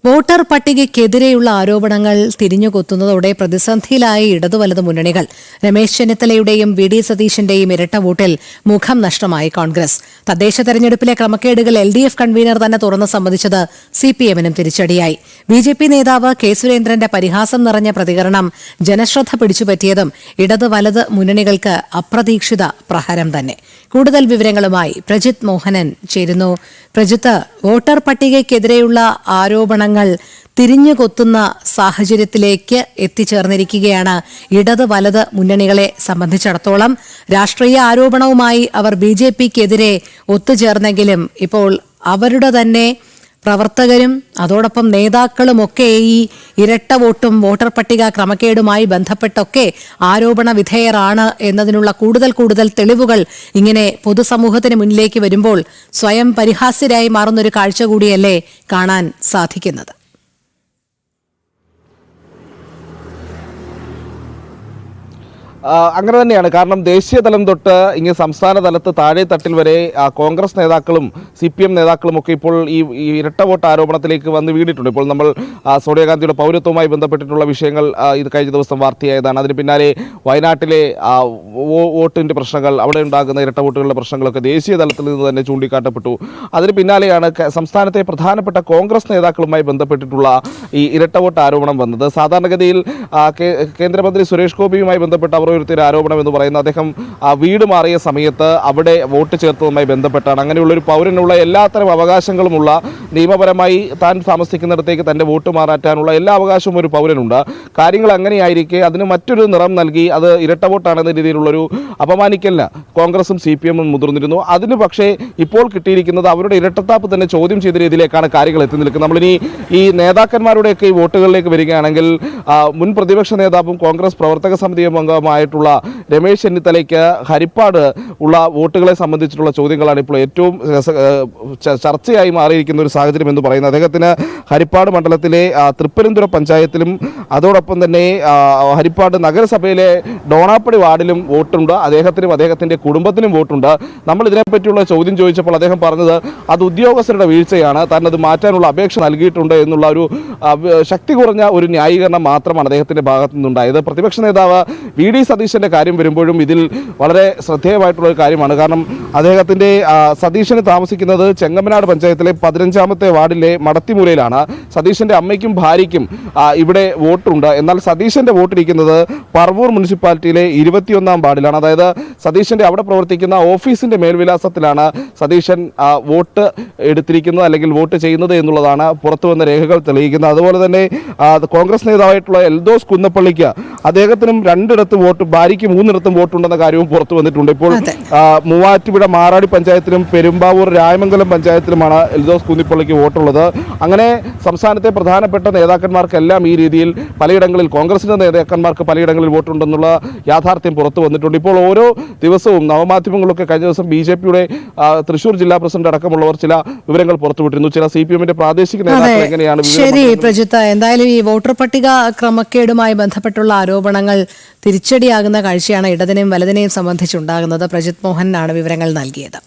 Voter പട്ടികയ്ക്കെതിരെയുള്ള ആരോപണങ്ങൾ തിരിഞ്ഞുകൊത്തുന്നതോടെ പ്രതിസന്ധിയിലായ ഇടതുവലത് മുന്നണികൾ. Ramesh ചെന്നിത്തലയുടെയും VD. സതീശന്റെയും ഇരട്ട വോട്ടിൽ മുഖം നഷ്ടമായി കോൺഗ്രസ്. തദ്ദേശ തെരഞ്ഞെടുപ്പിലെ ക്രമക്കേടുകൾ എൽ.ഡി.എഫ് കൺവീനർ തന്നെ തുറന്ന് സമ്മതിച്ചത് സിപിഎമ്മിനും തിരിച്ചടിയായി. ബി.ജെ.പി നേതാവ് കെ സുരേന്ദ്രന്റെ പരിഹാസം നിറഞ്ഞ പ്രതികരണം ജനശ്രദ്ധ പിടിച്ചുപറ്റിയതും ഇടത് വലത് മുന്നണികൾക്ക് അപ്രതീക്ഷിത പ്രഹരം തന്നെ. കൂടുതൽ വിവരങ്ങളുമായി പ്രജിത് മോഹനൻ ചേരുന്നു. പ്രജിത്ത്, വോട്ടർ പട്ടികയ്ക്കെതിരെയുള്ള ആരോപണങ്ങൾ തിരിഞ്ഞുകൊത്തുന്ന സാഹചര്യത്തിലേക്ക് എത്തിച്ചേർന്നിരിക്കുകയാണ് ഇടത് വലത് മുന്നണികളെ സംബന്ധിച്ചിടത്തോളം. രാഷ്ട്രീയ ആരോപണവുമായി അവർ ബി.ജെ.പിക്കെതിരെ ഒത്തുചേർന്നെങ്കിലും ഇപ്പോൾ അവരുടെ തന്നെ പ്രവർത്തകരും അതോടൊപ്പം നേതാക്കളുമൊക്കെ ഈ ഇരട്ട വോട്ടും വോട്ടർ പട്ടിക ക്രമക്കേടുമായി ബന്ധപ്പെട്ടൊക്കെ ആരോപണ വിധേയരാണ് എന്നതിനുള്ള കൂടുതൽ തെളിവുകൾ ഇങ്ങനെ പൊതുസമൂഹത്തിന് മുന്നിലേക്ക് വരുമ്പോൾ സ്വയം പരിഹാസ്യരായി മാറുന്നൊരു കാഴ്ച കൂടിയല്ലേ കാണാൻ സാധിക്കുന്നത്? അങ്ങനെ തന്നെയാണ്. കാരണം ദേശീയ തലം തൊട്ട് ഇങ്ങനെ സംസ്ഥാന തലത്ത് താഴെ തട്ടിൽ വരെ കോൺഗ്രസ് നേതാക്കളും CPM നേതാക്കളും ഒക്കെ ഇപ്പോൾ ഈ ഇരട്ട വോട്ട് ആരോപണത്തിലേക്ക് വന്ന് വീണിട്ടുണ്ട്. ഇപ്പോൾ നമ്മൾ സോണിയാഗാന്ധിയുടെ പൗരത്വവുമായി ബന്ധപ്പെട്ടിട്ടുള്ള വിഷയങ്ങൾ ഇത് കഴിഞ്ഞ ദിവസം വാർത്തയായതാണ്. അതിന് പിന്നാലെ വയനാട്ടിലെ വോട്ടിൻ്റെ പ്രശ്നങ്ങൾ, അവിടെ ഉണ്ടാകുന്ന ഇരട്ട വോട്ടുകളുടെ പ്രശ്നങ്ങളൊക്കെ ദേശീയ തലത്തിൽ നിന്ന് തന്നെ ചൂണ്ടിക്കാട്ടപ്പെട്ടു. അതിന് പിന്നാലെയാണ് സംസ്ഥാനത്തെ പ്രധാനപ്പെട്ട കോൺഗ്രസ് നേതാക്കളുമായി ബന്ധപ്പെട്ടിട്ടുള്ള ഈ ഇരട്ട വോട്ട് ആരോപണം വന്നത്. സാധാരണഗതിയിൽ കേന്ദ്രമന്ത്രി സുരേഷ് ഗോപിയുമായി ബന്ധപ്പെട്ട ഒരു ആരോപണം എന്ന് പറയുന്നത് അദ്ദേഹം വീട് മാറിയ സമയത്ത് അവിടെ വോട്ട് ചേർത്തതുമായി ബന്ധപ്പെട്ടാണ്. അങ്ങനെയുള്ളൊരു പൗരനുള്ള എല്ലാത്തരം അവകാശങ്ങളുമുള്ള, നിയമപരമായി താൻ താമസിക്കുന്നിടത്തേക്ക് തൻ്റെ വോട്ട് മാറാറ്റാനുള്ള എല്ലാ അവകാശവും ഒരു പൗരനുണ്ട്. കാര്യങ്ങൾ അങ്ങനെയായിരിക്കെ അതിന് മറ്റൊരു നിറം നൽകി അത് ഇരട്ട വോട്ടാണെന്ന രീതിയിലുള്ളൊരു അപമാനിക്കലിന് കോൺഗ്രസും CPM-ഉം മുതിർന്നിരുന്നു. അതിന് പക്ഷേ ഇപ്പോൾ കിട്ടിയിരിക്കുന്നത് അവരുടെ ഇരട്ടത്താപ്പ് തന്നെ ചോദ്യം ചെയ്ത രീതിയിലേക്കാണ് കാര്യങ്ങൾ എത്തി നിൽക്കുന്നത്. നമ്മളിനി ഈ നേതാക്കന്മാരുടെയൊക്കെ ഈ വോട്ടുകളിലേക്ക് വരികയാണെങ്കിൽ മുൻ പ്രതിപക്ഷ നേതാവും കോൺഗ്രസ് പ്രവർത്തക സമിതി അംഗമായിട്ടുള്ള രമേശ് ചെന്നിത്തലയ്ക്ക് ഹരിപ്പാട് ഉള്ള വോട്ടുകളെ സംബന്ധിച്ചിട്ടുള്ള ചോദ്യങ്ങളാണ് ഇപ്പോൾ ഏറ്റവും ചർച്ചയായി മാറിയിരിക്കുന്ന ഒരു സാഹചര്യം എന്ന് പറയുന്നത്. അദ്ദേഹത്തിന് ഹരിപ്പാട് മണ്ഡലത്തിലെ തൃപ്പരന്തുര പഞ്ചായത്തിലും അതോടൊപ്പം തന്നെ ഹരിപ്പാട് നഗരസഭയിലെ ഡോണാപ്പടി വാർഡിലും വോട്ടുണ്ട്. അദ്ദേഹത്തിൻ്റെ കുടുംബത്തിനും വോട്ടുണ്ട്. നമ്മൾ ഇതിനെപ്പറ്റിയുള്ള ചോദ്യം ചോദിച്ചപ്പോൾ അദ്ദേഹം പറഞ്ഞത് അത് ഉദ്യോഗസ്ഥരുടെ വീഴ്ചയാണ്, താൻ അത് മാറ്റാനുള്ള അപേക്ഷ നൽകിയിട്ടുണ്ട് എന്നുള്ള ഒരു ശക്തി കുറഞ്ഞ ഒരു ന്യായീകരണം മാത്രമാണ് അദ്ദേഹത്തിൻ്റെ ഭാഗത്തു നിന്നുണ്ടായത്. പ്രതിപക്ഷ നേതാവ് വി.ഡി. സതീശന്റെ കാര്യം വരുമ്പോഴും ഇതിൽ വളരെ ശ്രദ്ധേയമായിട്ടുള്ള ഒരു കാര്യമാണ്. കാരണം അദ്ദേഹത്തിൻ്റെ സതീശന് താമസിക്കുന്നത് ചെങ്ങമനാട് പഞ്ചായത്തിലെ 15ാമത്തെ വാർഡിലെ മടത്തിമൂലയിലാണ്. സതീശന്റെ അമ്മയ്ക്കും ഭാര്യയ്ക്കും ഇവിടെ വോട്ടുണ്ട്. എന്നാൽ സതീശന്റെ വോട്ടിരിക്കുന്നത് പറവൂർ മുനിസിപ്പാലിറ്റിയിലെ 21ാം വാർഡിലാണ്. അതായത് സതീശന്റെ അവിടെ പ്രവർത്തിക്കുന്ന ഓഫീസിന്റെ മേൽവിലാസത്തിലാണ് സതീശൻ വോട്ട് എടുത്തിരിക്കുന്നത് അല്ലെങ്കിൽ വോട്ട് ചെയ്യുന്നത് എന്നുള്ളതാണ് പുറത്തു വന്ന രേഖകൾ തെളിയിക്കുന്നത്. അതുപോലെ തന്നെ കോൺഗ്രസ് നേതാവായിട്ടുള്ള എൽദോസ് കുന്നപ്പള്ളിക്ക് അദ്ദേഹത്തിനും 2 വോട്ട്, ഭാര്യയ്ക്ക് 3 വോട്ടുണ്ടെന്ന കാര്യവും പുറത്തു വന്നിട്ടുണ്ട്. ഇപ്പോൾ മൂവാറ്റുപുഴ മാറാടി പഞ്ചായത്തിലും പെരുമ്പാവൂർ രായമംഗലം പഞ്ചായത്തിലുമാണ് എൽദോസ് കുന്നിപ്പള്ളിക്ക് വോട്ടുള്ളത്. അങ്ങനെ സംസ്ഥാനത്തെ പ്രധാനപ്പെട്ട നേതാക്കന്മാർക്കെല്ലാം ഈ രീതിയിൽ പലയിടങ്ങളിൽ, കോൺഗ്രസിന്റെ നേതാക്കന്മാർക്ക് പലയിടങ്ങളിൽ വോട്ടുണ്ടെന്നുള്ള യാഥാർത്ഥ്യം പുറത്തു വന്നിട്ടുണ്ട്. ഇപ്പോൾ ഓരോ ദിവസവും നവമാധ്യമങ്ങളൊക്കെ കഴിഞ്ഞ ദിവസം ബി.ജെ.പിയുടെ തൃശൂർ ജില്ലാ പ്രസിഡന്റ് അടക്കമുള്ളവർ ചില വിവരങ്ങൾ പുറത്തുവിട്ടിരുന്നു. ചില CPM-ന്റെ പ്രാദേശിക നേതാക്കൾ എങ്ങനെയാണ്. ശരി പ്രജിത്ത്, എന്തായാലും ഈ വോട്ടർ പട്ടിക ക്രമക്കേടുമായി ബന്ധപ്പെട്ടുള്ള ആരോപണങ്ങൾ തിരിച്ചടിയാകുന്ന കാഴ്ചയാണ് ഇടതിനെയും വലതിനെയും സംബന്ധിച്ചുണ്ടാകുന്നത്. പ്രജിത് മോഹനാണ് വിവരങ്ങൾ നൽകിയത്.